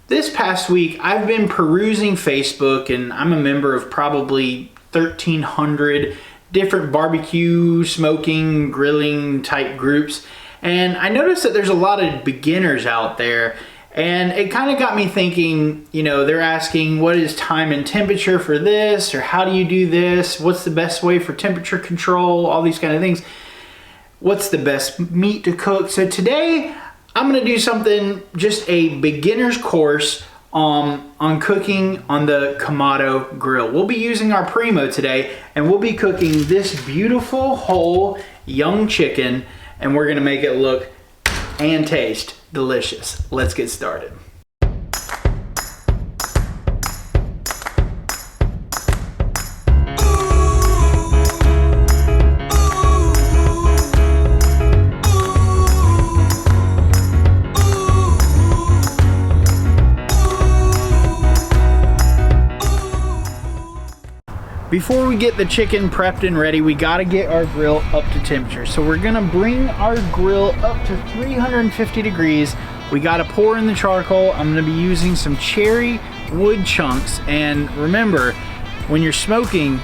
This past week, I've been perusing Facebook, and I'm a member of probably 1,300 different barbecue, smoking, grilling type groups. And I noticed that there's a lot of beginners out there, and it kind of got me thinking, you know, they're asking what is time and temperature for this, or how do you do this? What's the best way for temperature control? All these kind of things. What's the best meat to cook? So today, I'm gonna do something, just a beginner's course on cooking on the Kamado grill. We'll be using our Primo today, and we'll be cooking this beautiful whole young chicken, and we're gonna make it look and taste delicious. Let's get started. Before we get the chicken prepped and ready, we gotta get our grill up to temperature. So we're gonna bring our grill up to 350 degrees. We gotta pour in the charcoal. I'm gonna be using some cherry wood chunks. And remember, when you're smoking,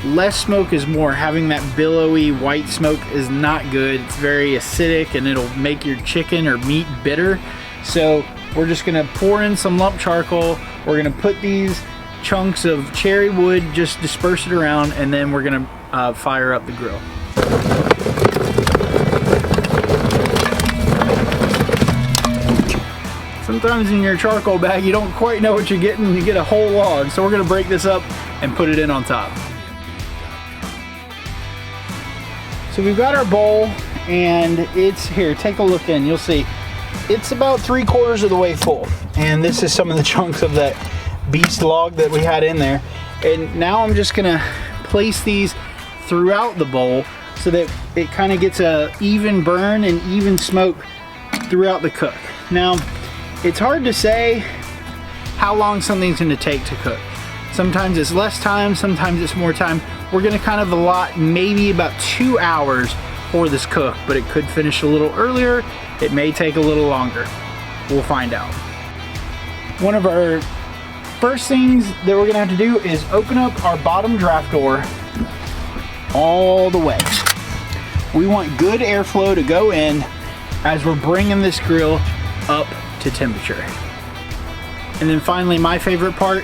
less smoke is more. Having that billowy white smoke is not good. It's very acidic and it'll make your chicken or meat bitter. So we're just gonna pour in some lump charcoal. We're gonna put these chunks of cherry wood, just disperse it around, and then we're gonna fire up the grill. Sometimes in your charcoal bag you don't quite know what you're getting, you get a whole log. So we're gonna break this up and put it in on top. So we've got our bowl, and it's here, take a look in, you'll see it's about 3/4 of the way full. And this is some of the chunks of that beast log that we had in there. And now I'm just gonna place these throughout the bowl so that it kind of gets a even burn and even smoke throughout the cook. Now, it's hard to say how long something's gonna take to cook. Sometimes it's less time, sometimes it's more time. We're gonna kind of allot maybe about 2 hours for this cook, but it could finish a little earlier. It may take a little longer. We'll find out. One of our first things that we're gonna have to do is open up our bottom draft door all the way. We want good airflow to go in as we're bringing this grill up to temperature. And then finally, my favorite part,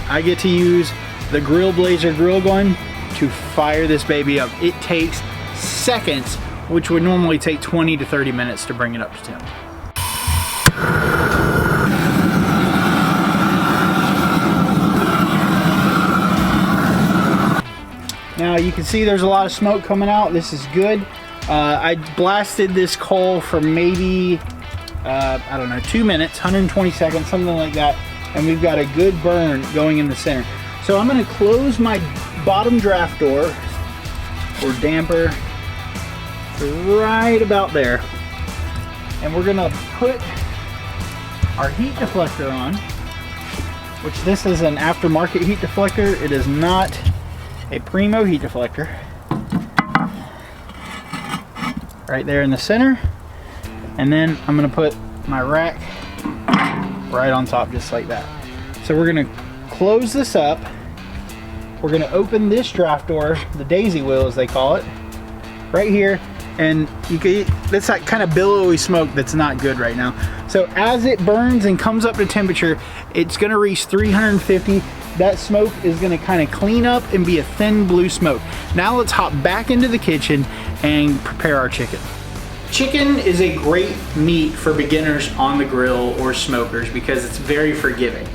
I get to use the Grill Blazer grill gun to fire this baby up. It takes seconds, which would normally take 20 to 30 minutes to bring it up to temp. Now you can see there's a lot of smoke coming out. This is good. I blasted this coal for maybe, I don't know, 2 minutes, 120 seconds, something like that. And we've got a good burn going in the center. So I'm gonna close my bottom draft door, or damper, right about there. And we're gonna put our heat deflector on, which this is an aftermarket heat deflector. It is not a Primo heat deflector. Right there in the center. And then I'm gonna put my rack right on top, just like that. So we're gonna close this up. We're gonna open this draft door, the daisy wheel as they call it, right here. And you can, it's that kind of billowy smoke that's not good right now. So as it burns and comes up to temperature, it's gonna reach 350. That smoke is gonna kind of clean up and be a thin blue smoke. Now let's hop back into the kitchen and prepare our chicken. Chicken is a great meat for beginners on the grill or smokers because it's very forgiving.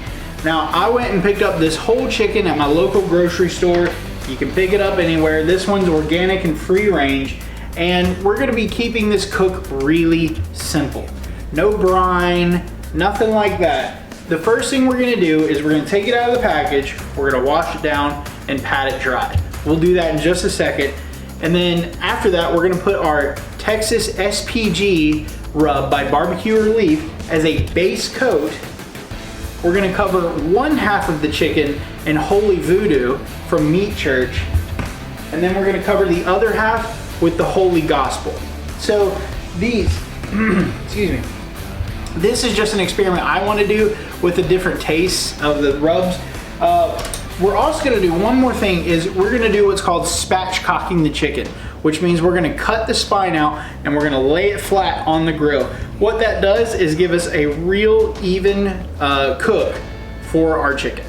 Now, I went and picked up this whole chicken at my local grocery store. You can pick it up anywhere. This one's organic and free range. And we're gonna be keeping this cook really simple. No brine, nothing like that. The first thing we're gonna do is we're gonna take it out of the package, we're gonna wash it down and pat it dry. We'll do that in just a second. And then after that, we're gonna put our Texas SPG rub by Barbecue Relief as a base coat. We're gonna cover 1/2 of the chicken in Holy Voodoo from Meat Church. And then we're gonna cover the other half with the Holy Gospel. So these, excuse me, This is just an experiment I want to do with the different tastes of the rubs. We're also going to do one more thing, is we're going to do what's called spatchcocking the chicken, which means we're going to cut the spine out and we're going to lay it flat on the grill. What that does is give us a real even cook for our chicken.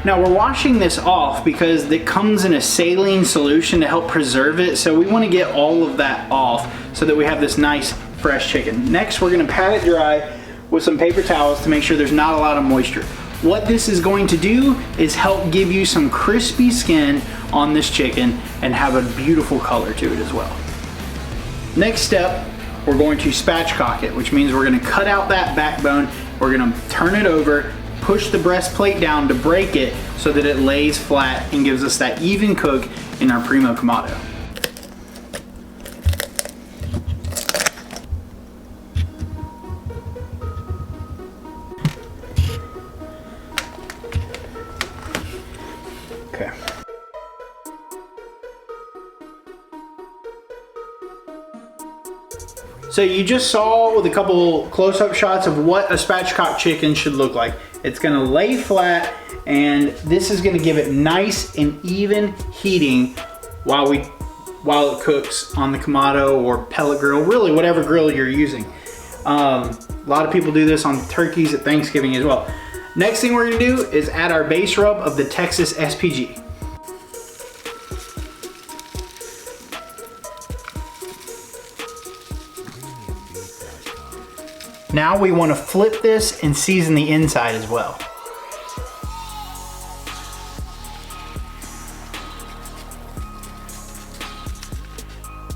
Now we're washing this off because it comes in a saline solution to help preserve it, so we want to get all of that off so that we have this nice fresh chicken. Next, we're going to pat it dry with some paper towels to make sure there's not a lot of moisture. What this is going to do is help give you some crispy skin on this chicken and have a beautiful color to it as well. Next step, we're going to spatchcock it, which means we're going to cut out that backbone, we're going to turn it over, push the breastplate down to break it so that it lays flat and gives us that even cook in our Primo Kamado. Okay. So you just saw with a couple close-up shots of what a spatchcock chicken should look like. It's gonna lay flat, and this is gonna give it nice and even heating while it cooks on the Kamado or pellet grill, really whatever grill you're using. A lot of people do this on turkeys at Thanksgiving as well. Next thing we're gonna do is add our base rub of the Texas SPG. Now we want to flip this and season the inside as well.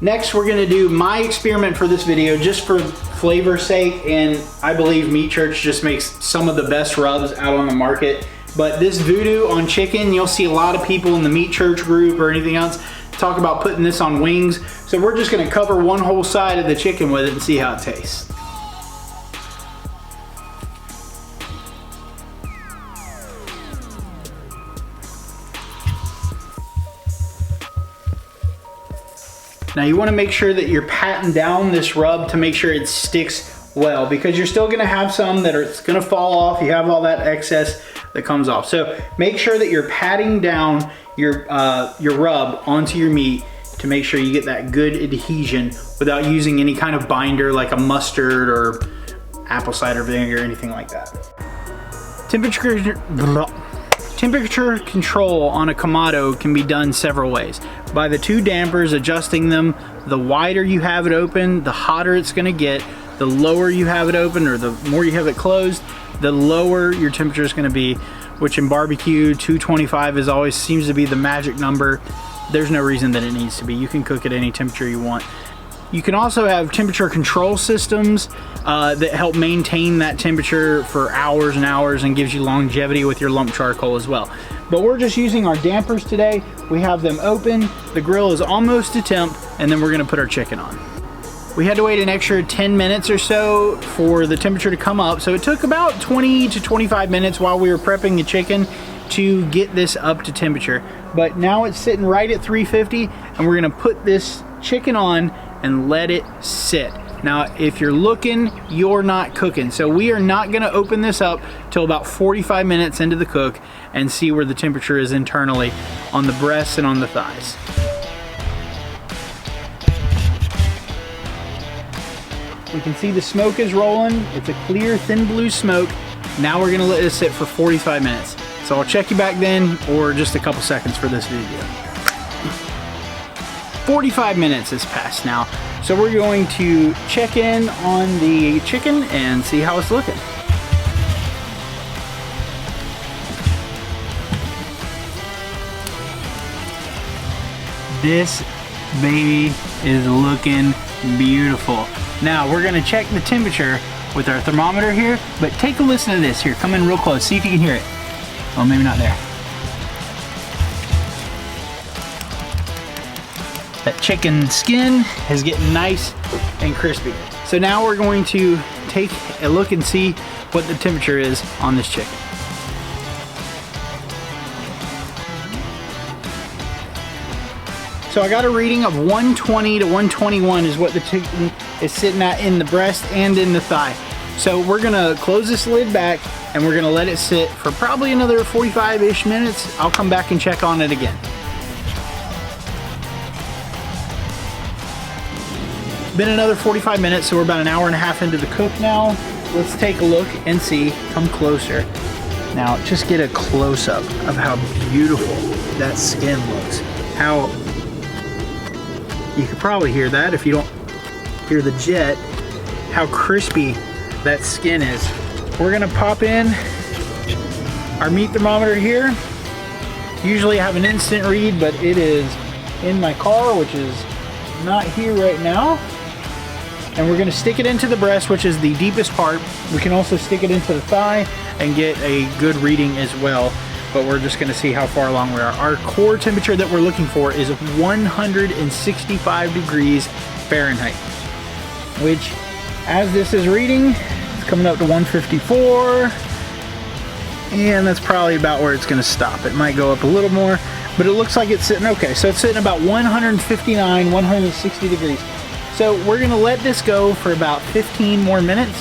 Next, we're going to do my experiment for this video just for flavor's sake, and I believe Meat Church just makes some of the best rubs out on the market. But this voodoo on chicken, you'll see a lot of people in the Meat Church group or anything else talk about putting this on wings. So we're just going to cover one whole side of the chicken with it and see how it tastes. Now you want to make sure that you're patting down this rub to make sure it sticks well, because you're still going to have some that it's going to fall off. You have all that excess that comes off. So make sure that you're patting down your rub onto your meat to make sure you get that good adhesion without using any kind of binder like a mustard or apple cider vinegar or anything like that. Temperature control on a Kamado can be done several ways. By the two dampers, adjusting them, the wider you have it open, the hotter it's gonna get. The lower you have it open, or the more you have it closed, the lower your temperature is gonna be, which in barbecue, 225 always seems to be the magic number. There's no reason that it needs to be. You can cook at any temperature you want. You can also have temperature control systems that help maintain that temperature for hours and hours and gives you longevity with your lump charcoal as well. But we're just using our dampers today. We have them open, the grill is almost to temp, and then we're gonna put our chicken on. We had to wait an extra 10 minutes or so for the temperature to come up, so it took about 20 to 25 minutes while we were prepping the chicken to get this up to temperature. But now it's sitting right at 350, and we're gonna put this chicken on and let it sit. Now, if you're looking, you're not cooking. So we are not gonna open this up till about 45 minutes into the cook and see where the temperature is internally on the breasts and on the thighs. We can see the smoke is rolling. It's a clear, thin blue smoke. Now we're gonna let this sit for 45 minutes. So I'll check you back then, or just a couple seconds for this video. 45 minutes has passed now. So we're going to check in on the chicken and see how it's looking. This baby is looking beautiful. Now we're gonna check the temperature with our thermometer here, but take a listen to this. Here, come in real close, see if you can hear it. Oh, maybe not there. That chicken skin is getting nice and crispy. So now we're going to take a look and see what the temperature is on this chicken. So I got a reading of 120 to 121 is what the chicken is sitting at in the breast and in the thigh. So we're gonna close this lid back and we're gonna let it sit for probably another 45-ish minutes. I'll come back and check on it again. Been another 45 minutes, so we're about an hour and a half into the cook now. Let's take a look and see, come closer. Now just get a close-up of how beautiful that skin looks. How, you could probably hear that if you don't hear the jet, how crispy that skin is. We're gonna pop in our meat thermometer here. Usually I have an instant read, but it is in my car, which is not here right now. And we're gonna stick it into the breast, which is the deepest part. We can also stick it into the thigh and get a good reading as well, but we're just gonna see how far along we are. Our core temperature that we're looking for is 165 degrees Fahrenheit, which, as this is reading, it's coming up to 154, and that's probably about where it's gonna stop. It might go up a little more, but it looks like it's sitting okay. So it's sitting about 159, 160 degrees. So we're gonna let this go for about 15 more minutes,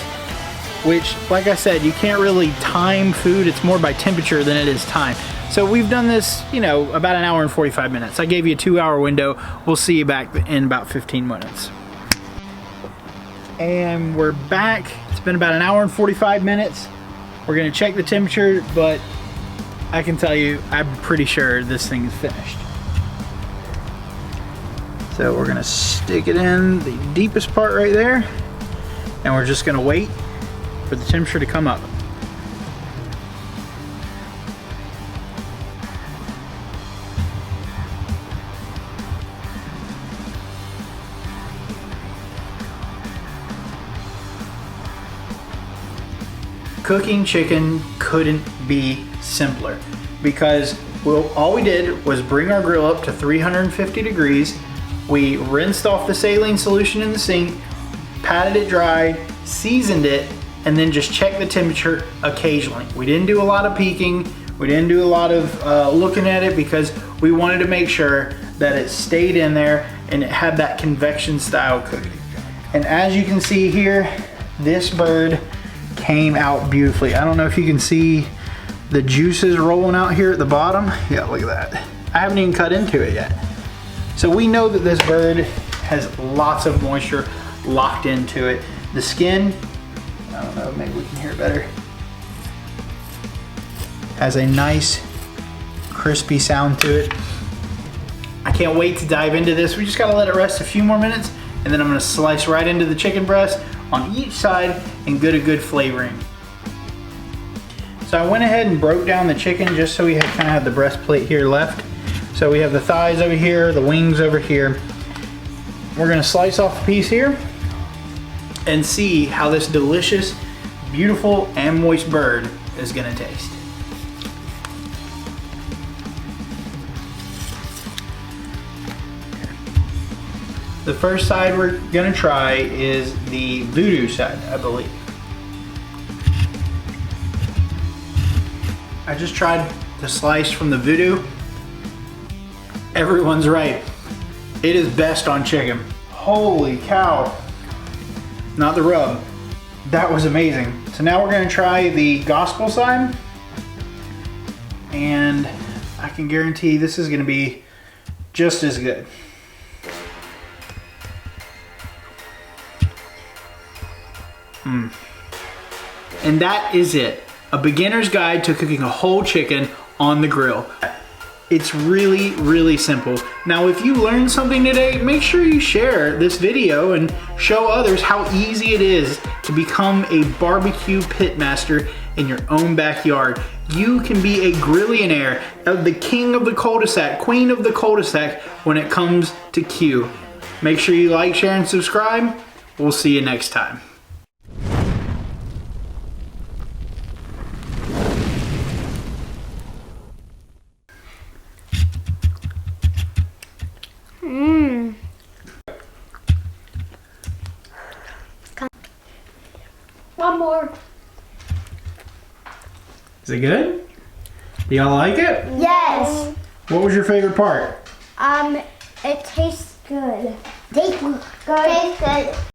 which, like I said, you can't really time food. It's more by temperature than it is time. So we've done this, you know, about an hour and 45 minutes. I gave you a 2-hour window. We'll see you back in about 15 minutes. And we're back. It's been about an hour and 45 minutes. We're gonna check the temperature, but I can tell you, I'm pretty sure this thing is finished. So we're gonna stick it in the deepest part right there, and we're just gonna wait for the temperature to come up. Cooking chicken couldn't be simpler, because all we did was bring our grill up to 350 degrees. We rinsed off the saline solution in the sink, patted it dry, seasoned it, and then just checked the temperature occasionally. We didn't do a lot of peeking. We didn't do a lot of looking at it, because we wanted to make sure that it stayed in there and it had that convection style cooking. And as you can see here, this bird came out beautifully. I don't know if you can see the juices rolling out here at the bottom. Yeah, look at that. I haven't even cut into it yet. So we know that this bird has lots of moisture locked into it. The skin, I don't know, maybe we can hear it better, has a nice crispy sound to it. I can't wait to dive into this. We just gotta let it rest a few more minutes, and then I'm gonna slice right into the chicken breast on each side and get a good flavoring. So I went ahead and broke down the chicken just so we kind of have the breastplate here left. So we have the thighs over here, the wings over here. We're gonna slice off a piece here and see how this delicious, beautiful, and moist bird is gonna taste. The first side we're gonna try is the voodoo side, I believe. I just tried the slice from the voodoo. Everyone's right. It is best on chicken. Holy cow. Not the rub. That was amazing. So now we're gonna try the gospel side. And I can guarantee this is gonna be just as good. And that is it. A beginner's guide to cooking a whole chicken on the grill. It's really, really simple. Now, if you learned something today, make sure you share this video and show others how easy it is to become a barbecue pitmaster in your own backyard. You can be a grillionaire, the king of the cul-de-sac, queen of the cul-de-sac when it comes to Q. Make sure you like, share, and subscribe. We'll see you next time. One more. Is it good? Do y'all like it? Yes. What was your favorite part? It tastes good. Tastes good. Tastes good.